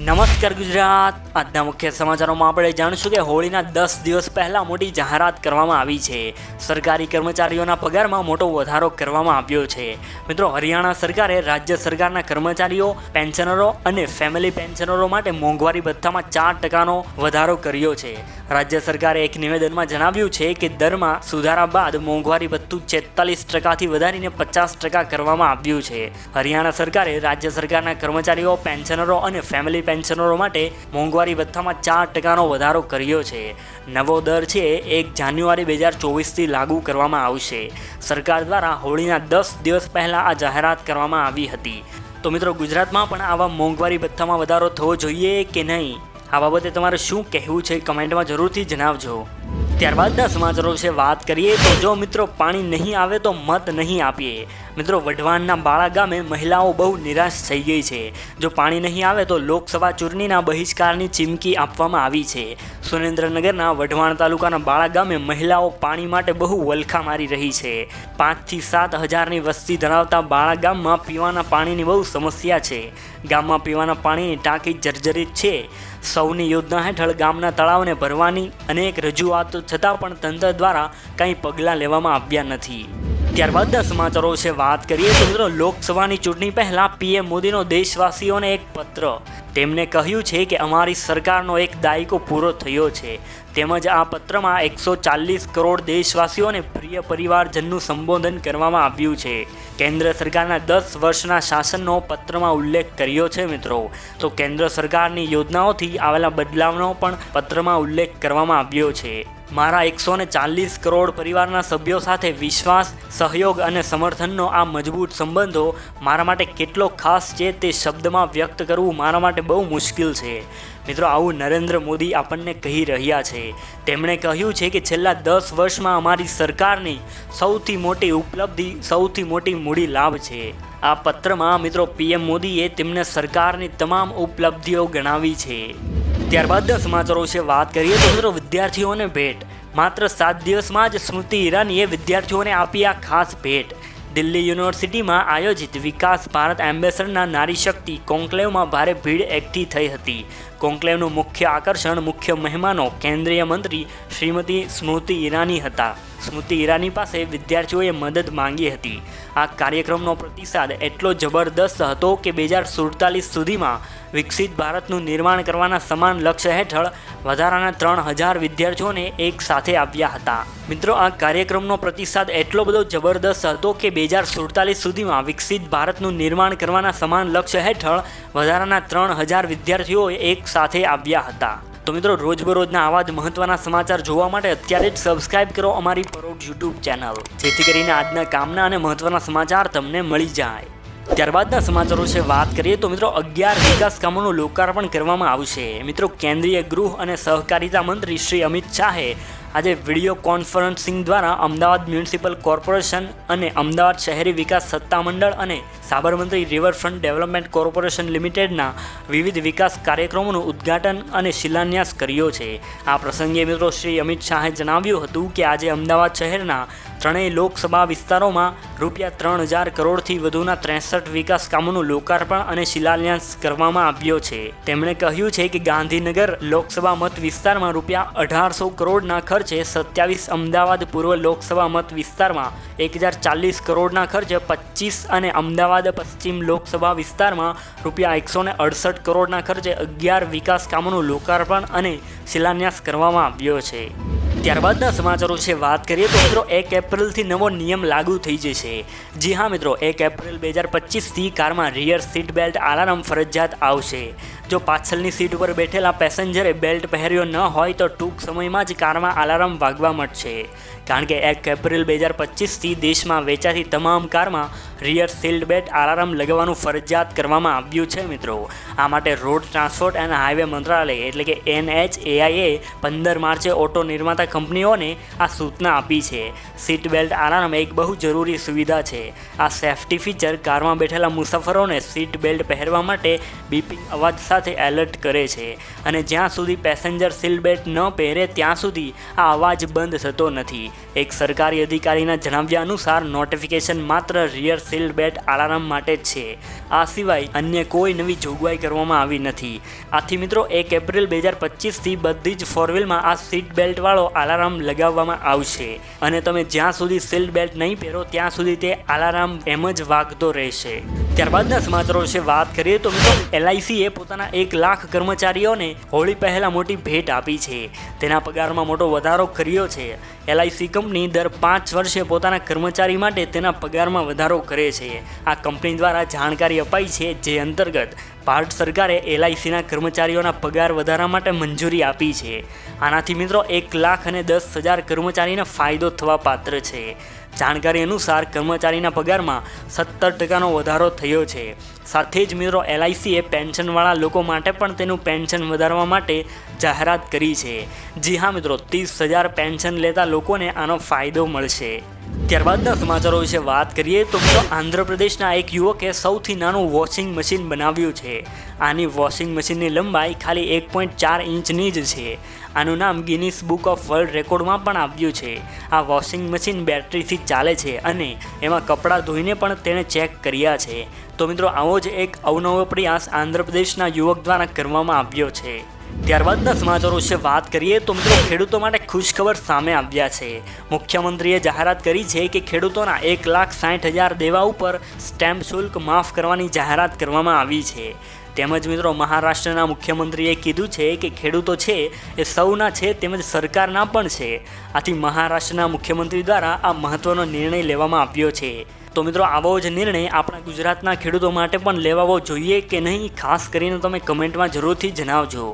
નમસ્કાર ગુજરાત। આજના મુખ્ય સમાચારોમાં આપણે જાણીશું કે હોળીના 10 દિવસ પહેલા મોટી જાહેરાત કરવામાં આવી છે। સરકારી કર્મચારીઓના પગારમાં મોટો વધારો કરવામાં આવ્યો છે। મિત્રો, હરિયાણા સરકારે રાજ્ય સરકારના કર્મચારીઓ, પેન્શનરો અને ફેમિલી પેન્શનરો માટે મોંઘવારી ભથ્થામાં 4%નો વધારો કર્યો છે। રાજ્ય સરકારે એક નિવેદનમાં જણાવ્યું છે કે દરમાં સુધારા બાદ મોંઘવારી ભથ્થું 46%થી વધારીને 50% કરવામાં આવ્યું છે। હરિયાણા સરકારે રાજ્ય સરકારના કર્મચારીઓ, પેન્શનરો અને ફેમિલી પેન્શનરો માટે મોંઘવારી ભથ્થામાં 4%નો વધારો કર્યો છે। નવો દર છે 1 જાન્યુઆરી 2024થી લાગુ કરવામાં આવશે। સરકાર દ્વારા હોળીના 10 દિવસ પહેલા આ જાહેરાત કરવામાં આવી હતી। તો મિત્રો, ગુજરાતમાં પણ આવા મોંઘવારી ભથ્થામાં વધારો થવો જોઈએ કે નહીં, આ બાબતે તમારે શું કહેવું છે કમેન્ટમાં જરૂરથી જણાવજો। ત્યારબાદના સમાચારો વિશે વાત કરીએ તો જો મિત્રો પાણી નહીં આવે તો મત નહીં આપીએ। મિત્રો, વઢવાણના બાળા ગામે મહિલાઓ બહુ નિરાશ થઈ ગઈ છે। જો પાણી નહીં આવે તો લોકસભા ચૂંટણીના બહિષ્કારની ચીમકી આપવામાં આવી છે। સુરેન્દ્રનગરના વઢવાણ તાલુકાના બાળા ગામે મહિલાઓ પાણી માટે બહુ વલખા મારી રહી છે। 5 થી 7 હજારની વસ્તી ધરાવતા બાળા ગામમાં પીવાના પાણીની બહુ સમસ્યા છે। ગામમાં પીવાના પાણીની ટાંકી જર્જરિત છે। સૌની યોજના હેઠળ ગામના તળાવને ભરવાની અનેક રજૂઆતો છતાં પણ તંત્ર દ્વારા કંઈ પગલાં લેવામાં આવ્યા નથી। ત્યારબાદના સમાચારો વિશે વાત કરીએ તો મિત્રો, લોકસભાની ચૂંટણી પહેલાં પીએમ મોદીનો દેશવાસીઓને એક પત્ર। તેમણે કહ્યું છે કે અમારી સરકારનો એક દાયકો પૂરો થયો છે। તેમજ આ પત્રમાં 140 કરોડ દેશવાસીઓને પ્રિય પરિવારજનનું સંબોધન કરવામાં આવ્યું છે। કેન્દ્ર સરકારના 10 વર્ષના શાસનનો પત્રમાં ઉલ્લેખ કર્યો છે। મિત્રો, તો કેન્દ્ર સરકારની યોજનાઓથી આવેલા બદલાવનો પણ પત્રમાં ઉલ્લેખ કરવામાં આવ્યો છે। મારા 140 કરોડ પરિવારના સભ્યો સાથે વિશ્વાસ, સહયોગ અને સમર્થનનો આ મજબૂત સંબંધો મારા માટે કેટલો ખાસ છે તે શબ્દમાં વ્યક્ત કરવું મારા માટે બહુ મુશ્કેલ છે। મિત્રો, આવું નરેન્દ્ર મોદી આપણને કહી રહ્યા છે। તેમણે કહ્યું છે કે છેલ્લા 10 વર્ષમાં અમારી સરકારની સૌથી મોટી ઉપલબ્ધિ, સૌથી મોટી મૂડી લાભ છે। આ પત્રમાં મિત્રો પીએમ મોદીએ તેમને સરકારની તમામ ઉપલબ્ધિઓ ગણાવી છે। ત્યારબાદના સમાચારો વિશે વાત કરીએ તો મિત્રો, વિદ્યાર્થીઓને ભેટ। માત્ર 7 દિવસમાં જ સ્મૃતિ ઈરાનીએ વિદ્યાર્થીઓને આપી આ ખાસ ભેટ। દિલ્હી યુનિવર્સિટીમાં આયોજિત વિકાસ ભારત એમ્બેસડરના નારી શક્તિ કોન્ક્લેવમાં ભારે ભીડ એકઠી થઈ હતી। કોન્ક્લેવનું મુખ્ય આકર્ષણ, મુખ્ય મહેમાનો કેન્દ્રીય મંત્રી શ્રીમતી સ્મૃતિ ઈરાની હતા। સ્મૃતિ ઈરાની પાસે વિદ્યાર્થીઓએ મદદ માંગી હતી। આ કાર્યક્રમનો પ્રતિસાદ એટલો જબરદસ્ત હતો કે 2047 સુધીમાં વિકસિત ભારતનું નિર્માણ કરવાના સમાન લક્ષ્ય હેઠળ વધારાના 3000 વિદ્યાર્થીઓને એક સાથે આવ્યા હતા। મિત્રો, આ કાર્યક્રમનો પ્રતિસાદ એટલો બધો જબરદસ્ત હતો કે 2047 સુધીમાં વિકસિત ભારતનું નિર્માણ કરવાના સમાન લક્ષ્ય હેઠળ વધારાના 3000 વિદ્યાર્થીઓ એક સાથે આવ્યા હતા। તો મિત્રો, રોજબરોજના આવા જ મહત્ત્વના સમાચાર જોવા માટે અત્યારે જ સબસ્ક્રાઇબ કરો અમારી પરોઢ યુટ્યુબ ચેનલ, જેથી કરીને આજના કામના અને મહત્ત્વના સમાચાર તમને મળી જાય। ત્યારબાદના સમાચારો વિશે વાત કરીએ તો મિત્રો, 11 વિકાસ કામોનું લોકાર્પણ કરવામાં આવશે। મિત્રો, કેન્દ્રીય ગૃહ અને સહકારિતા મંત્રી શ્રી અમિત શાહે આજે વિડીયો કોન્ફરન્સિંગ દ્વારા અમદાવાદ મ્યુનિસિપલ કોર્પોરેશન અને અમદાવાદ શહેરી વિકાસ સત્તામંડળ અને સાબરમતી રિવરફ્રન્ટ ડેવલપમેન્ટ કોર્પોરેશન લિમિટેડના વિવિધ વિકાસ કાર્યક્રમોનું ઉદ્ઘાટન અને શિલાન્યાસ કર્યો છે। આ પ્રસંગે મિત્રો શ્રી અમિત શાહે જણાવ્યું હતું કે આજે અમદાવાદ શહેરના ત્રણેય લોકસભા વિસ્તારોમાં ₹3000 કરોડથી વધુના 63 વિકાસ કામોનું લોકાર્પણ અને શિલાન્યાસ કરવામાં આવ્યો છે। તેમણે કહ્યું છે કે ગાંધીનગર લોકસભા મત વિસ્તારમાં ₹1800 કરોડના ખર્ચે 27, અમદાવાદ પૂર્વ લોકસભા મત વિસ્તારમાં 1040 કરોડના ખર્ચે 25 અને અમદાવાદ પશ્ચિમ લોકસભા વિસ્તારમાં ₹168 કરોડના ખર્ચે 11 વિકાસ કામોનું લોકાર્પણ અને શિલાન્યાસ કરવામાં આવ્યો છે। ત્યારબાદના સમાચારો વિશે વાત કરીએ તો મિત્રો, 1 એપ્રિલથી નવો નિયમ લાગુ થઈ જશે। જી હા મિત્રો, 1 એપ્રિલ 2025થી કારમાં રિયર સીટ બેલ્ટ અલાર્મ ફરજિયાત આવશે। જો પાછળની સીટ ઉપર બેઠેલા પેસેન્જરે બેલ્ટ પહેર્યો ન હોય તો ટૂંક સમયમાં જ કારમાં અલાર્મ વાગવા મળશે। કારણ કે 1 એપ્રિલ 2025થી દેશમાં વેચાતી તમામ કારમાં રિયર સીટ બેલ્ટ અલાર્મ લગાવવાનું ફરજિયાત કરવામાં આવ્યું છે। મિત્રો, આ માટે રોડ ટ્રાન્સપોર્ટ અને હાઈવે મંત્રાલય એટલે કે NHAIએ 15 માર્ચે ઓટો નિર્માતા કંપનીઓને આ સૂચના આપી છે। સીટ બેલ્ટ અલાર્મ એક બહુ જરૂરી સુવિધા છે। આ સેફ્ટી ફીચર કારમાં બેઠેલા મુસાફરોને સીટ બેલ્ટ પહેરવા માટે બીપિંગ અવાજ સાથે એલર્ટ કરે છે અને જ્યાં સુધી પેસેન્જર સીટ બેલ્ટ ન પહેરે ત્યાં સુધી આ અવાજ બંધ થતો નથી। એક સરકારી અધિકારીના જણાવ્યા અનુસાર નોટિફિકેશન માત્ર રિયર સીટ બેલ્ટ અલાર્મ માટે જ છે. આ સિવાય અન્ય કોઈ નવી જોગવાઈ કરવામાં આવી નથી. આથી મિત્રો 1 એપ્રિલ 2025થી બધી જ ફોર વ્હીલમાં આ સીટ બેલ્ટવાળો અલાર્મ લગાવવામાં આવશે અને તમે જ્યાં સુધી સીટ બેલ્ટ નહીં પહેરો ત્યાં સુધી તે અલાર્મ એમ જ વાગતો રહેશે. ત્યારબાદના સમાચારો વિશે વાત કરીએ તો મિત્રો LICએ પોતાના 1 લાખ કર્મચારીઓને હોળી પહેલા મોટી ભેટ આપી છે. તેના પગારમાં મોટો વધારો કર્યો છે. LIC કંપની દર 5 વર્ષે પોતાના કર્મચારી માટે તેના પગારમાં વધારો કરે છે. આ કંપની દ્વારા જાણકારી અપાઈ છે, જે અંતર્ગત ભારત સરકારે LICના કર્મચારીઓના પગાર વધારા માટે મંજૂરી આપી છે. આનાથી મિત્રો 1,10,000 કર્મચારીને ફાયદો થવા પાત્ર છે. જાણકારી અનુસાર કર્મચારીના પગારમાં 17% વધારો થયો છે. સાથે જ મિત્રો LICએ પેન્શનવાળા લોકો માટે પણ તેનું પેન્શન વધારવા માટે જાહેરાત કરી છે. જી હા મિત્રો, 30,000 પેન્શન લેતા લોકોને આનો ફાયદો મળશે. ત્યારબાદના સમાચારો વિશે વાત કરીએ તો મિત્રો આંધ્રપ્રદેશના એક યુવકે સૌથી નાનું વોશિંગ મશીન બનાવ્યું છે. આની વોશિંગ મશીનની લંબાઈ ખાલી 1.4 ઇંચની જ છે. આનું નામ ગિનીસ બુક ઓફ વર્લ્ડ રેકોર્ડમાં પણ આવ્યું છે. આ વોશિંગ મશીન બેટરીથી ચાલે છે અને એમાં કપડાં ધોઈને પણ તેણે ચેક કર્યા છે. તો મિત્રો આવો જ એક અવનવો પ્રયાસ આંધ્રપ્રદેશના યુવક દ્વારા કરવામાં આવ્યો છે. ત્યારબાદના સમાચારો વિશે વાત કરીએ તો મિત્રો ખેડૂતો માટે ખુશખબર સામે આવ્યા છે. મુખ્યમંત્રીએ જાહેરાત કરી છે કે ખેડૂતોના 1,60,000 દેવા ઉપર સ્ટેમ્પ શુલ્ક માફ કરવાની જાહેરાત કરવામાં આવી છે. તેમજ મિત્રો મહારાષ્ટ્રના મુખ્યમંત્રીએ કીધું છે કે ખેડૂતો છે એ સૌના છે તેમજ સરકારના પણ છે. આથી મહારાષ્ટ્રના મુખ્યમંત્રી દ્વારા આ મહત્વનો નિર્ણય લેવામાં આવ્યો છે. તો મિત્રો આવો જ નિર્ણય આપણા ગુજરાતના ખેડૂતો માટે પણ લેવાવો જોઈએ કે નહીં, ખાસ કરીને તમે કમેન્ટમાં જરૂરથી જણાવજો.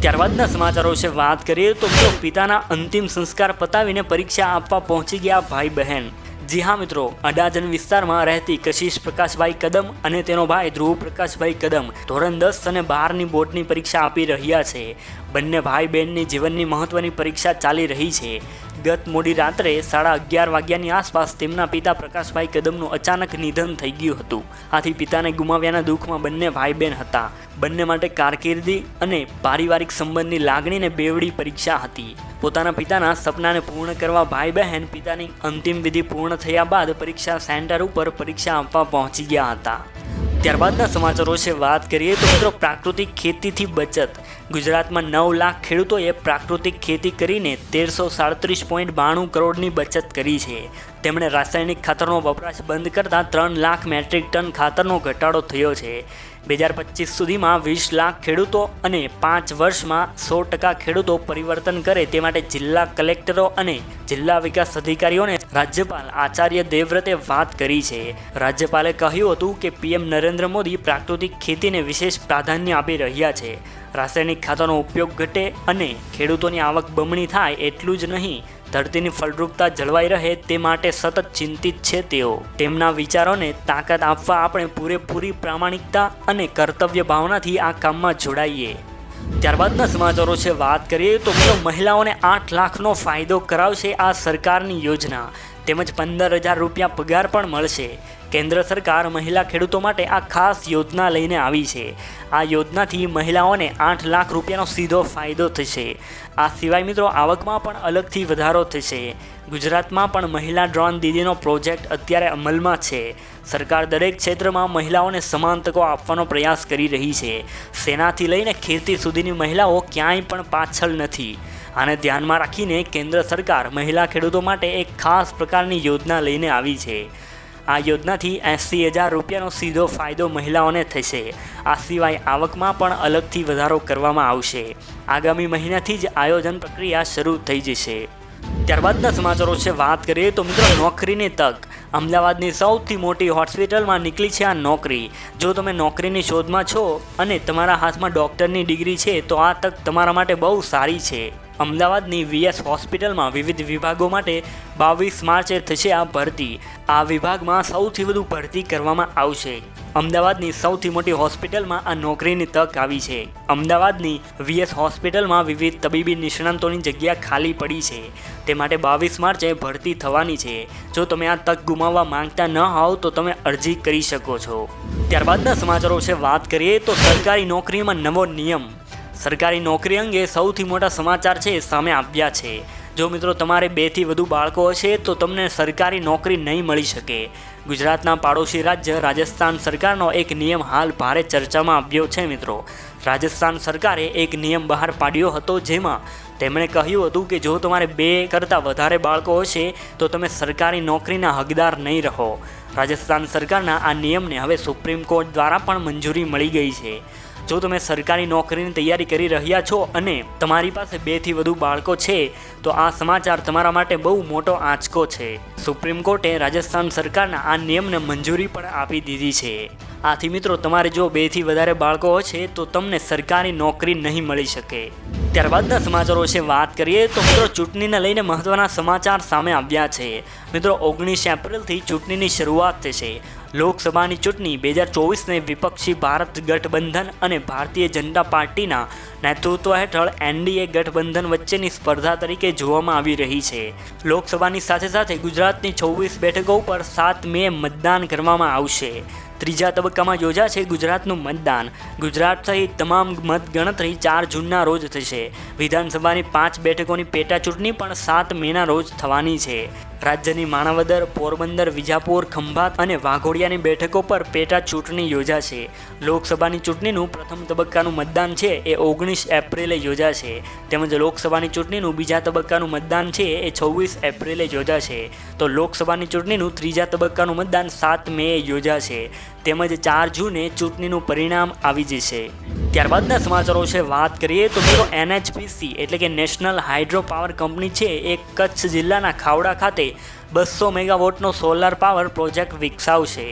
ત્યારબાદના સમાચારો વિશે વાત કરીએ તો મિત્રો પિતાના અંતિમ સંસ્કાર પતાવીને પરીક્ષા આપવા પહોંચી ગયા ભાઈ બહેન. જી હા મિત્રો, અડાજણ વિસ્તારમાં રહેતી કશિશ પ્રકાશભાઈ કદમ અને તેનો ભાઈ ધ્રુવ પ્રકાશભાઈ કદમ ધોરણ 10 અને 12ની બોર્ડની પરીક્ષા આપી રહ્યા છે. બંને ભાઈ બહેનની જીવનની મહત્વની પરીક્ષા ચાલી રહી છે. ગત મોડી રાત્રે 11:30 વાગ્યાની આસપાસ તેમના પિતા પ્રકાશભાઈ કદમનું અચાનક નિધન થઈ ગયું હતું. આથી પિતાને ગુમાવ્યાના દુઃખમાં બંને ભાઈ બહેન હતા. બંને માટે કારકિર્દી અને પારિવારિક સંબંધની લાગણીને બેવડી પરીક્ષા હતી. પોતાના પિતાના સપનાને પૂર્ણ કરવા ભાઈ બહેન પિતાની અંતિમ વિધિ પૂર્ણ થયા બાદ પરીક્ષા સેન્ટર ઉપર પરીક્ષા આપવા પહોંચી ગયા હતા. ત્યારબાદના સમાચારો વિશે વાત કરીએ તો મિત્રો પ્રાકૃતિક ખેતીથી બચત. ગુજરાતમાં 9 લાખ ખેડૂતોએ પ્રાકૃતિક ખેતી કરીને 1337.92 કરોડની બચત કરી છે. તેમણે રાસાયણિક ખાતરનો વપરાશ બંધ કરતાં 3 લાખ મેટ્રિક ટન ખાતરનો ઘટાડો થયો છે. 2025 સુધીમાં 20 લાખ ખેડૂતો અને 5 વર્ષમાં 100% ખેડૂતો પરિવર્તન કરે તે માટે જિલ્લા કલેક્ટરો અને જિલ્લા વિકાસ અધિકારીઓને રાજ્યપાલ આચાર્ય દેવવ્રતે વાત કરી છે. રાજ્યપાલે કહ્યું હતું કે PM નરેન્દ્ર મોદી પ્રાકૃતિક ખેતીને વિશેષ પ્રાધાન્ય આપી રહ્યા છે. રાસાયણિક ખાતરનો ઉપયોગ ઘટે અને ખેડૂતોની આવક બમણી થાય એટલું જ નહીં, ધરતીની ફળદ્રુપતા જળવાઈ રહે તે માટે સતત ચિંતિત છે તેઓ. તેમના વિચારોને તાકાત આપવા આપણે પૂરેપૂરી પ્રામાણિકતા અને કર્તવ્ય ભાવનાથી આ કામમાં જોડાઈએ. ત્યારબાદના સમાચારો છે વાત કરીએ તો મહિલાઓને 8 લાખનો ફાયદો કરાવશે આ સરકારની યોજના. તેમજ 15,000 રૂપિયા પગાર પણ મળશે. કેન્દ્ર સરકાર મહિલા ખેડૂતો માટે આ ખાસ યોજના લઈને આવી છે. આ યોજનાથી મહિલાઓને 8 લાખ રૂપિયાનો સીધો ફાયદો થશે. આ સિવાય મિત્રો આવકમાં પણ અલગથી વધારો થશે. ગુજરાતમાં પણ મહિલા ડ્રોન દીદીનો પ્રોજેક્ટ અત્યારે અમલમાં છે. સરકાર દરેક ક્ષેત્રમાં મહિલાઓને સમાન તકો આપવાનો પ્રયાસ કરી રહી છે. સેનાથી લઈને ખેતી સુધીની મહિલાઓ ક્યાંય પણ પાછળ નથી. આને ધ્યાનમાં રાખીને કેન્દ્ર સરકાર મહિલા ખેડૂતો માટે એક ખાસ પ્રકારની યોજના લઈને આવી છે. આ યોજનાથી 80,000 રૂપિયાનો સીધો ફાયદો મહિલાઓને થશે. આ સિવાય આવકમાં પણ અલગથી વધારો કરવામાં આવશે. આગામી મહિનાથી જ આયોજન પ્રક્રિયા શરૂ થઈ જશે. ત્યારબાદના સમાચારો છે વાત કરીએ તો મિત્રો નોકરીની તક. અમદાવાદની સૌથી મોટી હોસ્પિટલમાં નીકળી છે આ નોકરી. જો તમે નોકરીની શોધમાં છો અને તમારા હાથમાં ડૉક્ટરની ડિગ્રી છે તો આ તક તમારા માટે બહુ સારી છે. અમદાવાદની VS હોસ્પિટલમાં વિવિધ વિભાગો માટે 22 માર્ચે થશે આ ભરતી. આ વિભાગમાં સૌથી વધુ ભરતી કરવામાં આવશે. અમદાવાદની સૌથી મોટી હોસ્પિટલમાં આ નોકરીની તક આવી છે. અમદાવાદની VS હોસ્પિટલમાં વિવિધ તબીબી નિષ્ણાંતોની જગ્યા ખાલી પડી છે. તે માટે 22 માર્ચે ભરતી થવાની છે. જો તમે આ તક ગુમાવવા માંગતા ન હોવ તો તમે અરજી કરી શકો છો. ત્યારબાદના સમાચારો વિશે વાત કરીએ તો સરકારી નોકરીમાં નવો નિયમ. સરકારી નોકરી અંગે સૌથી મોટા સમાચાર છે સામે આવ્યા છે. જો મિત્રો તમારે 2 થી વધુ બાળકો હશે તો તમને સરકારી નોકરી નહીં મળી શકે. ગુજરાતના પાડોશી રાજ્ય રાજસ્થાન સરકારનો એક નિયમ હાલ ભારે ચર્ચામાં આવ્યો છે મિત્રો. રાજસ્થાન સરકારે એક નિયમ બહાર પાડ્યો હતો જેમાં તેમણે કહ્યું હતું કે જો તમારે 2 કરતાં વધારે બાળકો હશે તો તમે સરકારી નોકરીના હકદાર નહીં રહો. રાજસ્થાન સરકારના આ નિયમને હવે સુપ્રીમ કોર્ટ દ્વારા પણ મંજૂરી મળી ગઈ છે. જો તમે સરકારી નોકરીની તૈયારી કરી રહ્યા છો અને તમારી પાસે 2 થી વધુ બાળકો છે તો આ સમાચાર તમારા માટે બહુ મોટો આંચકો છે. સુપ્રીમ કોર્ટે રાજસ્થાન સરકારના આ નિયમને મંજૂરી પણ આપી દીધી છે. આથી મિત્રો તમારે જો 2 થી વધારે બાળકો હશે તો તમને સરકારી નોકરી નહીં મળી શકે. ત્યારબાદના સમાચારો વિશે વાત કરીએ તો મિત્રો ચૂંટણીને લઈને મહત્વના સમાચાર સામે આવ્યા છે. મિત્રો 19 એપ્રિલથી ચૂંટણીની શરૂઆત થશે. લોકસભાની ચૂંટણી 2024ને વિપક્ષી ભારત ગઠબંધન અને ભારતીય જનતા પાર્ટીના નેતૃત્વ હેઠળ એનડીએ ગઠબંધન વચ્ચેની સ્પર્ધા તરીકે જોવામાં આવી રહી છે. લોકસભાની સાથે સાથે ગુજરાતની 26 બેઠકો ઉપર 7 મે મતદાન કરવામાં આવશે. ત્રીજા તબક્કામાં યોજાશે ગુજરાતનું મતદાન. ગુજરાત સહિત તમામ મતગણતરી 4 જૂનના રોજ થશે. વિધાનસભાની 5 બેઠકોની પેટા ચૂંટણી પણ 7 મેના રોજ થવાની છે. રાજ્યની માણાવદર, પોરબંદર, વિજાપુર, ખંભાત અને વાઘોડિયાની બેઠકો પર પેટા ચૂંટણી યોજાશે. લોકસભાની ચૂંટણીનું પ્રથમ તબક્કાનું મતદાન છે એ 19 એપ્રિલે યોજાશે. તેમજ લોકસભાની ચૂંટણીનું બીજા તબક્કાનું મતદાન છે એ 26 એપ્રિલે યોજાશે. તો લોકસભાની ચૂંટણીનું ત્રીજા તબક્કાનું મતદાન 7 મે યોજાશે. તેમજ 4 જૂને ચૂંટણીનું પરિણામ આવી જશે. ત્યારબાદના સમાચારો વિશે વાત કરીએ તો મિત્રો NHPC એટલે કે નેશનલ હાઇડ્રો પાવર કંપની છે એ કચ્છ જિલ્લાના ખાવડા ખાતે 200 મેગાવોટનો સોલાર પાવર પ્રોજેક્ટ વિકસાવશે.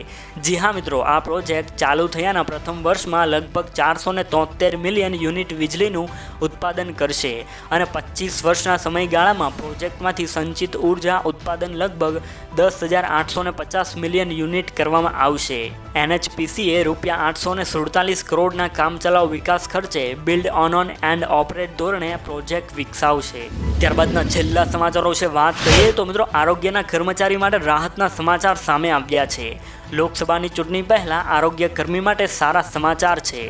જી હા મિત્રો, આ પ્રોજેક્ટ ચાલુ થયાના પ્રથમ વર્ષમાં લગભગ 473 મિલિયન યુનિટ વીજળીનું ઉત્પાદન કરશે અને 25 વર્ષના સમયગાળામાં પ્રોજેક્ટમાંથી સંચિત ઉર્જા ઉત્પાદન લગભગ 10,850 મિલિયન યુનિટ કરવામાં આવશે. NHPCએ ₹847 કરોડના કામચલાઉ વિકાસ ખર્ચે બિલ્ડ ઓન એન્ડ ઓપરેટ ધોરણે પ્રોજેક્ટ વિકસાવશે. ત્યારબાદના છેલ્લા સમાચારો વિશે વાત કરીએ તો મિત્રો આરોગ્યના કર્મચારી માટે રાહતના સમાચાર સામે આવ્યા છે. લોકસભાની ચૂંટણી પહેલાં આરોગ્ય કર્મી માટે સારા સમાચાર છે.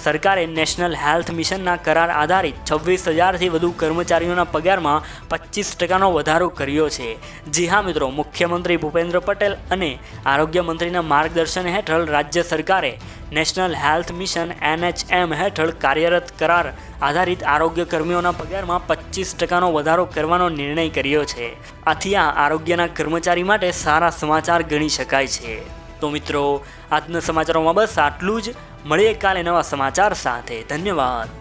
સરકારે નેશનલ હેલ્થ મિશનના કરાર આધારિત 26,000થી વધુ કર્મચારીઓના પગારમાં 25% વધારો કર્યો છે. જી હા મિત્રો, મુખ્યમંત્રી ભૂપેન્દ્ર પટેલ અને આરોગ્ય મંત્રીના માર્ગદર્શન હેઠળ રાજ્ય સરકારે નેશનલ હેલ્થ મિશન NHM હેઠળ કાર્યરત કરાર આધારિત આરોગ્ય કર્મીઓના પગારમાં 25% વધારો કરવાનો નિર્ણય કર્યો છે. આથી આ આરોગ્યના કર્મચારી માટે સારા સમાચાર ગણી શકાય છે. તો મિત્રો આજના સમાચારોમાં બસ આટલું જ. મળીએ કાલે નવા સમાચાર સાથે. ધન્યવાદ.